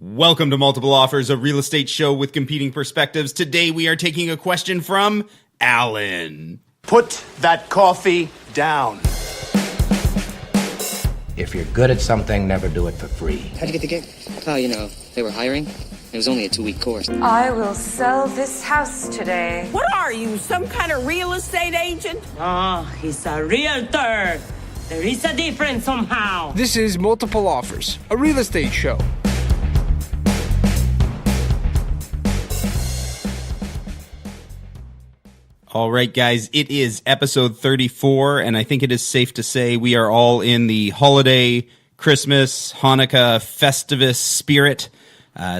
Welcome to Multiple Offers, a real estate show with competing perspectives. Today we are taking a question from Alan. Put that coffee down. If you're good at something, never do it for free. How'd you get the gig? Oh, they were hiring. It was only a 2-week course. I will sell this house today. What are you, some kind of real estate agent? Oh, he's a realtor. There is a difference somehow. This is Multiple Offers, a real estate show. All right, guys, it is episode 34, and I think it is safe to say we are all in the holiday, Christmas, Hanukkah, Festivus spirit.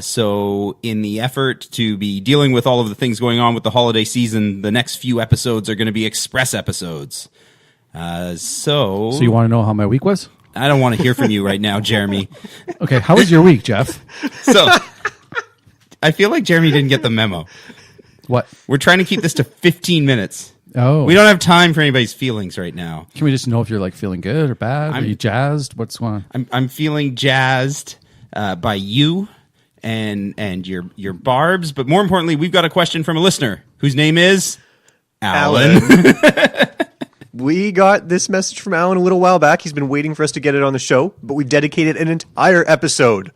So in the effort to be dealing with all of the things going on with the holiday season, the next few episodes are going to be express episodes. So you want to know how my week was? I don't want to hear from you right now, Jeremy. Okay, how was your week, Jeff? So I feel like Jeremy didn't get the memo. What? We're trying to keep this to 15 minutes. Oh. We don't have time for anybody's feelings right now. Can we just know if you're like feeling good or bad? Are you jazzed? What's going on? I'm feeling jazzed by you and your barbs, but more importantly, we've got a question from a listener whose name is Alan. We got this message from Alan a little while back. He's been waiting for us to get it on the show, but we've dedicated an entire episode.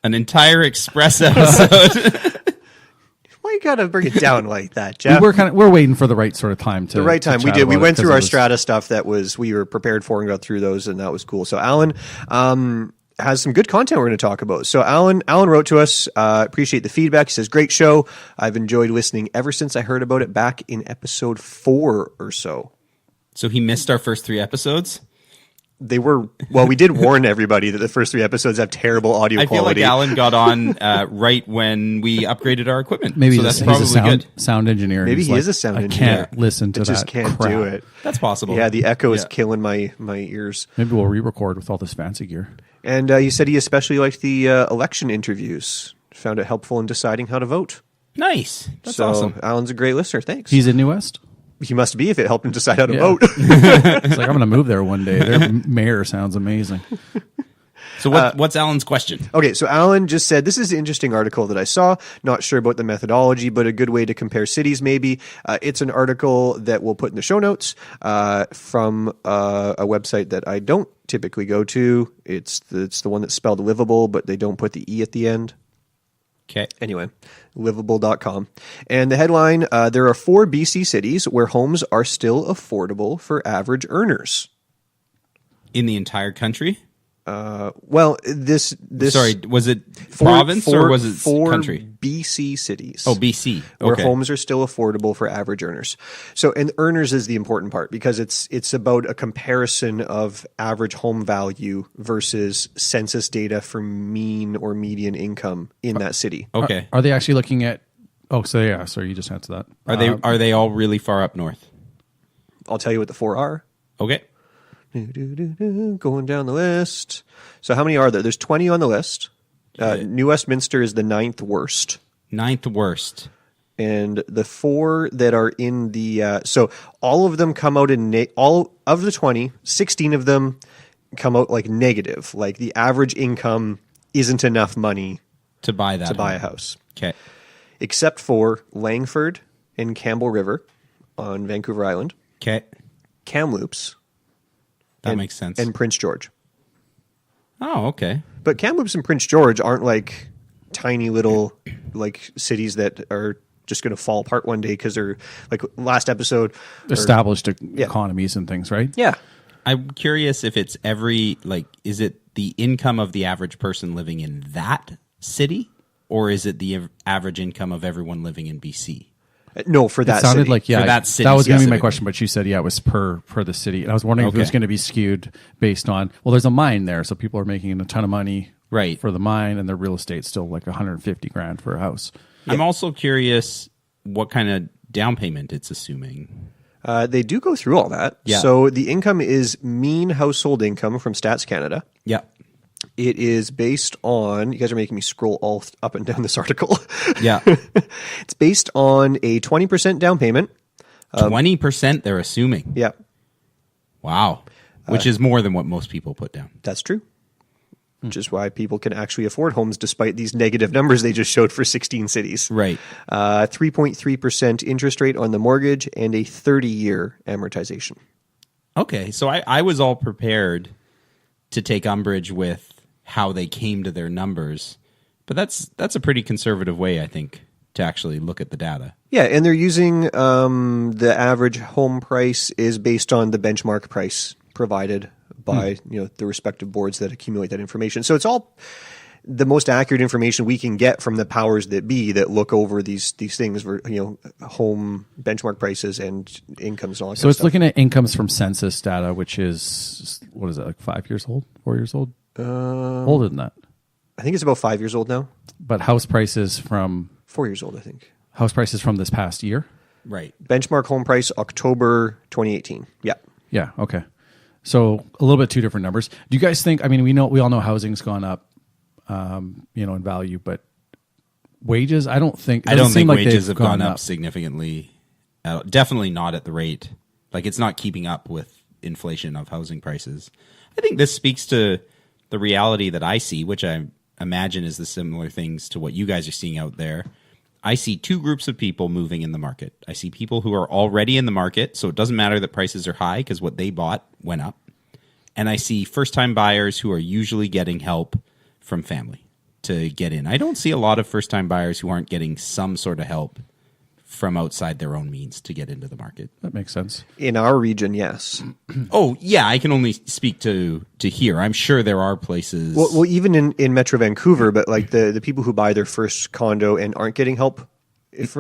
An entire express episode. Why you gotta bring it down like that, Jeff? We're waiting for the right sort of time to. The right time. To We chat did. We about went it, through our 'cause strata stuff that we were prepared for and got through those, and that was cool. So Alan has some good content we're going to talk about. So Alan wrote to us. Appreciate the feedback. He says, "Great show. I've enjoyed listening ever since I heard about it back in episode 4 or so." So he missed our first 3 episodes? We did warn everybody that the first 3 episodes have terrible audio quality. I feel like Alan got on right when we upgraded our equipment. Maybe so that's probably he's a good. sound engineer. Maybe he is a sound engineer. I can't listen to that. Just can't crap. do it. That's possible. Yeah, the echo is killing my ears. Maybe we'll re-record with all this fancy gear. And you said he especially liked the election interviews. Found it helpful in deciding how to vote. Nice. That's so, awesome. Alan's a great listener. Thanks. He's in New West? He must be if it helped him decide how to vote. It's like, I'm going to move there one day. Their mayor sounds amazing. So what's Alan's question? Okay, so Alan just said, this is an interesting article that I saw. Not sure about the methodology, but a good way to compare cities maybe. It's an article that we'll put in the show notes from a website that I don't typically go to. It's the one that's spelled livable, but they don't put the E at the end. Okay. Anyway, livable.com. And the headline, there are 4 BC cities where homes are still affordable for average earners. In the entire country? Well, this Sorry, was it province or was it 4 country? BC cities. Oh, BC. Okay. Where homes are still affordable for average earners. So, and earners is the important part because it's about a comparison of average home value versus census data for mean or median income in that city. Okay. Are they actually looking at? Oh, so yeah. So you just answered that. Are they all really far up north? I'll tell you what the 4 are. Okay. Going down the list. So how many are there? There's 20 on the list. New Westminster is the 9th worst. 9th worst. And the 4 that are in the... so all of them come out in... all of the 20, 16 of them come out like negative. Like the average income isn't enough money to buy that buy a house. Okay. Except for Langford and Campbell River on Vancouver Island. Okay. Kamloops. That makes sense. And Prince George. Oh, okay. But Kamloops and Prince George aren't like tiny little like cities that are just going to fall apart one day because they're like last episode. Established economies and things, right? Yeah. I'm curious if it's is it the income of the average person living in that city or is it the average income of everyone living in BC? No, for that it sounded city. like, for that city. That was going to be my question, but she said, it was per the city. And I was wondering if it was going to be skewed based on, well, there's a mine there, so people are making a ton of money for the mine, and the real estate's still like $150,000 for a house. I'm also curious what kind of down payment it's assuming. They do go through all that. Yeah. So the income is mean household income from Stats Canada. Yeah. It is based on, you guys are making me scroll all up and down this article. Yeah. It's based on a 20% down payment. 20% they're assuming. Yeah. Wow. Which is more than what most people put down. That's true. which is why people can actually afford homes despite these negative numbers they just showed for 16 cities. Right. 3.3% interest rate on the mortgage and a 30-year amortization. Okay, so I was all prepared to take umbrage with how they came to their numbers, but that's a pretty conservative way, I think, to actually look at the data. Yeah, and they're using the average home price is based on the benchmark price provided by the respective boards that accumulate that information. So it's all the most accurate information we can get from the powers that be that look over these things for home benchmark prices and incomes and all that. So it's looking at incomes from census data, which is what is it, like 5 years old, 4 years old? Older than that. I think it's about 5 years old now. But house prices from 4 years old, I think. House prices from this past year? Right. Benchmark home price October 2018. Yeah. Yeah, okay. So a little bit two different numbers. Do you guys think, I mean, we all know housing's gone up in value, but wages, I don't think wages have gone up significantly. Definitely not at the rate. Like, it's not keeping up with inflation of housing prices. I think this speaks to the reality that I see, which I imagine is the similar things to what you guys are seeing out there. I see two groups of people moving in the market. I see people who are already in the market, so it doesn't matter that prices are high because what they bought went up. And I see first-time buyers who are usually getting help from family to get in. I don't see a lot of first-time buyers who aren't getting some sort of help from outside their own means to get into the market. That makes sense. In our region, yes. Oh, yeah, I can only speak to here. I'm sure there are places. Well, even in Metro Vancouver, but like the people who buy their first condo and aren't getting help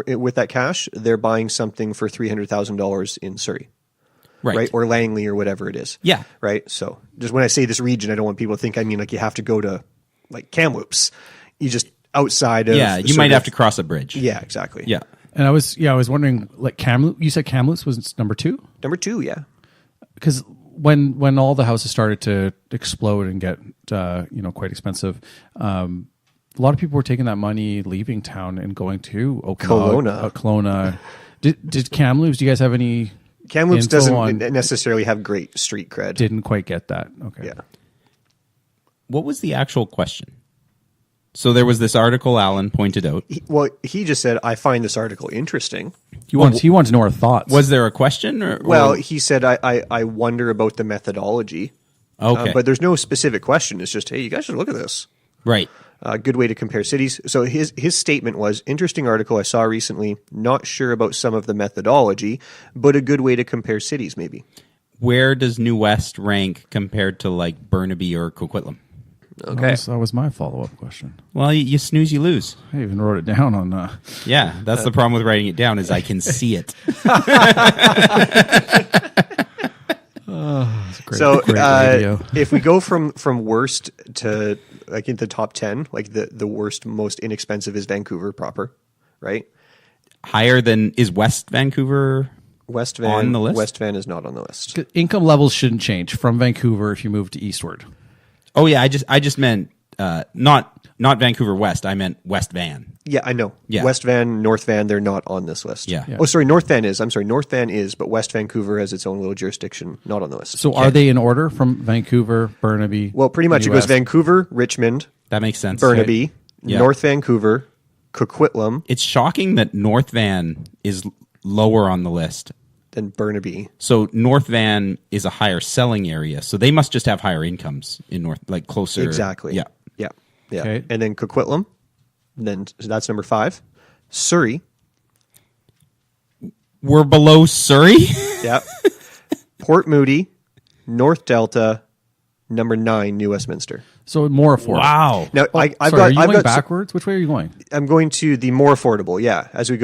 with that cash, they're buying something for $300,000 in Surrey. Right. Or Langley or whatever it is. Yeah. Right. So just when I say this region, I don't want people to think I mean like you have to go to like Kamloops. You just outside of. Yeah, you might have to cross a bridge. Yeah, exactly. Yeah. And I was wondering, like Kamloops, you said Kamloops was number 2? Number 2, yeah. Because when all the houses started to explode and get quite expensive, a lot of people were taking that money, leaving town and going to Kelowna. Did Kamloops? Do you guys have any? Kamloops doesn't necessarily have great street cred. Didn't quite get that. Okay. Yeah. What was the actual question? So there was this article Alan pointed out. He just said, I find this article interesting. He wants to know our thoughts. Was there a question? He said, I wonder about the methodology. Okay. But there's no specific question. It's just, hey, you guys should look at this. Right. Good way to compare cities. So his statement was, interesting article I saw recently, not sure about some of the methodology, but a good way to compare cities maybe. Where does New West rank compared to like Burnaby or Coquitlam? Okay. That was my follow-up question. Well, you snooze, you lose. I even wrote it down on... Yeah, that's the problem with writing it down is I can see it. If we go from worst to like in the top 10, like the worst, most inexpensive is Vancouver proper, right? Higher than is West Vancouver on the list? West Van is not on the list. Income levels shouldn't change from Vancouver if you move to eastward. Oh yeah, I just meant not Vancouver West. I meant West Van. Yeah, I know. Yeah. West Van, North Van, they're not on this list. Yeah. Oh, sorry, North Van is. I'm sorry, North Van is, but West Vancouver has its own little jurisdiction, not on the list. So are they in order from Vancouver, Burnaby? Well, pretty much it goes Vancouver, Richmond. That makes sense. Burnaby, North Vancouver, Coquitlam. It's shocking that North Van is lower on the list than Burnaby. So North Van is a higher selling area, so they must just have higher incomes in North, like closer. Exactly. Yeah. Okay. And then Coquitlam, so that's number 5. Surrey. We're below Surrey? Yep. Port Moody, North Delta, number 9, New Westminster. So more affordable. Wow. Now are you going backwards? Which way are you going? I'm going to the more affordable. Yeah. As I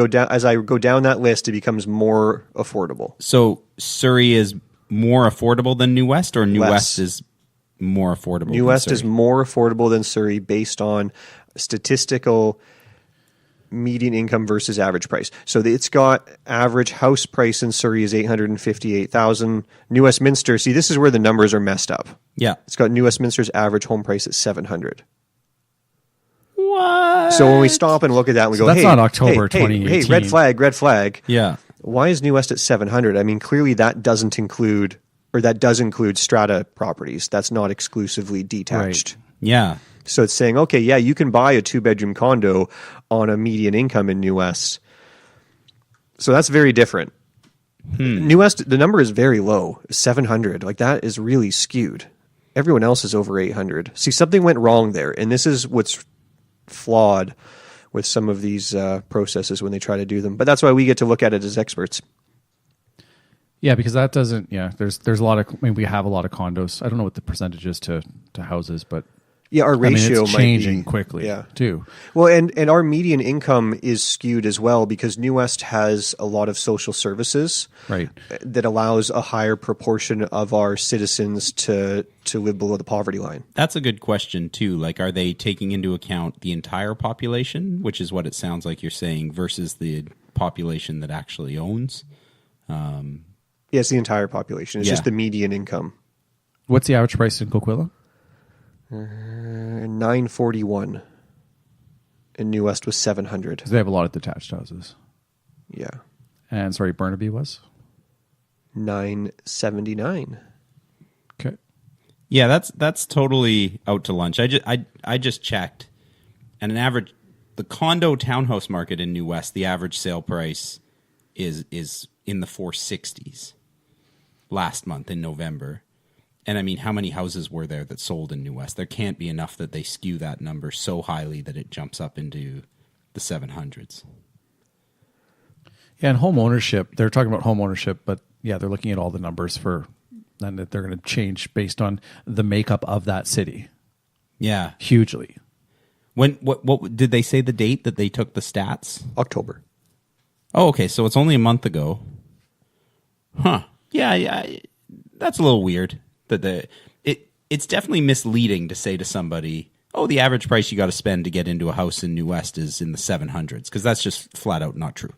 go down that list, it becomes more affordable. So Surrey is more affordable than New West, or New West is more affordable? New West is more affordable than Surrey based on statistical median income versus average price. So it's got average house price in Surrey is $858,000. New Westminster, see, this is where the numbers are messed up. Yeah. It's got New Westminster's average home price at $700,000. What? So when we stop and look at that, and we go, that's hey, not October 2018. Hey, red flag. Yeah. Why is New West at $700,000? I mean, clearly that does include strata properties. That's not exclusively detached. Yeah. So it's saying, okay, yeah, you can buy a 2-bedroom condo on a median income in New West. So that's very different. New West, the number is very low, 700. Like, that is really skewed. Everyone else is over 800. See, something went wrong there, and this is what's flawed with some of these processes when they try to do them. But that's why we get to look at it as experts. Yeah, because that doesn't. Yeah, there's a lot of. I mean, we have a lot of condos. I don't know what the percentage is to houses, but yeah, our ratio it's might changing be, quickly. Too. Well, and our median income is skewed as well because New West has a lot of social services, right, that allows a higher proportion of our citizens to live below the poverty line. That's a good question too. Like, are they taking into account the entire population, which is what it sounds like you're saying, versus the population that actually owns? Yeah, it's the entire population. It's just the median income. What's the average price in Coquitlam? $941. And New West was $700. Because they have a lot of detached houses. Yeah. And sorry, Burnaby was $979. Okay. Yeah, that's totally out to lunch. I just checked, and the condo townhouse market in New West, the average sale price is in the 460s last month in November. And I mean, how many houses were there that sold in New West? There can't be enough that they skew that number so highly that it jumps up into the 700s. Yeah, and home ownership, they're talking about home ownership, but yeah, they're looking at all the numbers and that they're going to change based on the makeup of that city. Yeah. Hugely. What did they say the date that they took the stats? October. Oh, okay. So it's only a month ago. Huh. Yeah. That's a little weird. It's definitely misleading to say to somebody, oh, the average price you got to spend to get into a house in New West is in the 700s, because that's just flat out not true.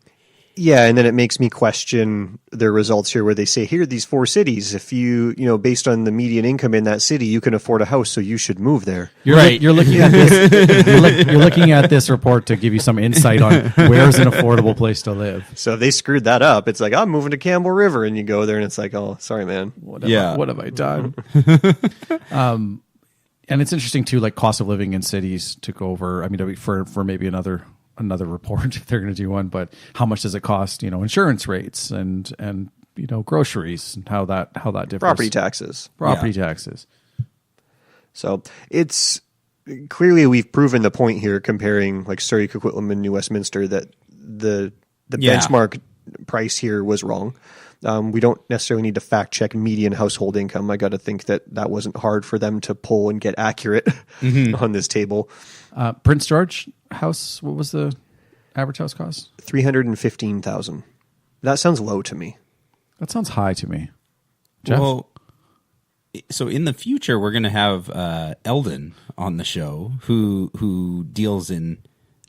Yeah, and then it makes me question their results here where they say, here are these 4 cities. If you based on the median income in that city, you can afford a house, so you should move there. You're looking at this. You're looking at this report to give you some insight on where's an affordable place to live. So if they screwed that up, it's like, I'm moving to Campbell River, and you go there, and it's like, oh, sorry, man. What have I done? And it's interesting too, like cost of living in cities took over. I mean, for maybe another report if they're going to do one, but how much does it cost? Insurance rates and groceries and how that differs. Property taxes. Taxes. So it's clearly we've proven the point here comparing like Surrey, Coquitlam, and New Westminster that the benchmark price here was wrong. We don't necessarily need to fact check median household income. I got to think that wasn't hard for them to pull and get accurate on this table. Prince George house, what was the average house cost? $315,000. That sounds low to me. That sounds high to me. Jeff? Well, so in the future, we're going to have Eldon on the show who deals in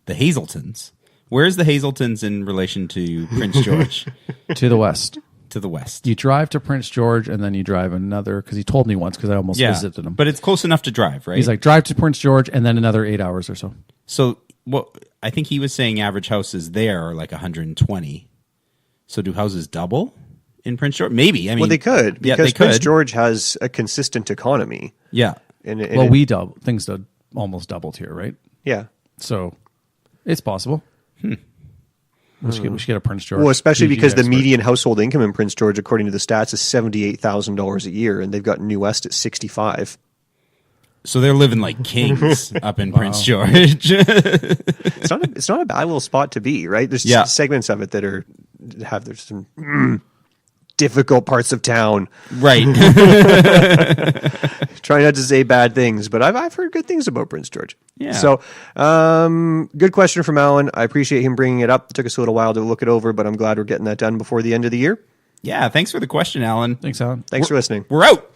the Hazeltons. Where's the Hazeltons in relation to Prince George? To the west. To the west. You drive to Prince George and then you drive another, because he told me once, because I almost visited him. But it's close enough to drive, right? He's like, drive to Prince George and then another 8 hours or so. So I think he was saying average houses there are like 120. So do houses double in Prince George? Maybe. I mean, well, they could, because they Prince could. George has a consistent economy. Yeah. Things almost doubled here, right? Yeah. So it's possible. We should get a Prince George. Well, especially because the median household income in Prince George, according to the stats, is $78,000 a year, and they've got New West at 65. So they're living like kings up in Prince George. It's not a bad little spot to be, right? There's segments of it that there's some difficult parts of town. Right. Try not to say bad things, but I've heard good things about Prince George. Yeah. So, good question from Alan. I appreciate him bringing it up. It took us a little while to look it over, but I'm glad we're getting that done before the end of the year. Yeah. Thanks for the question, Alan. Thanks, Alan. Thanks for listening. We're out.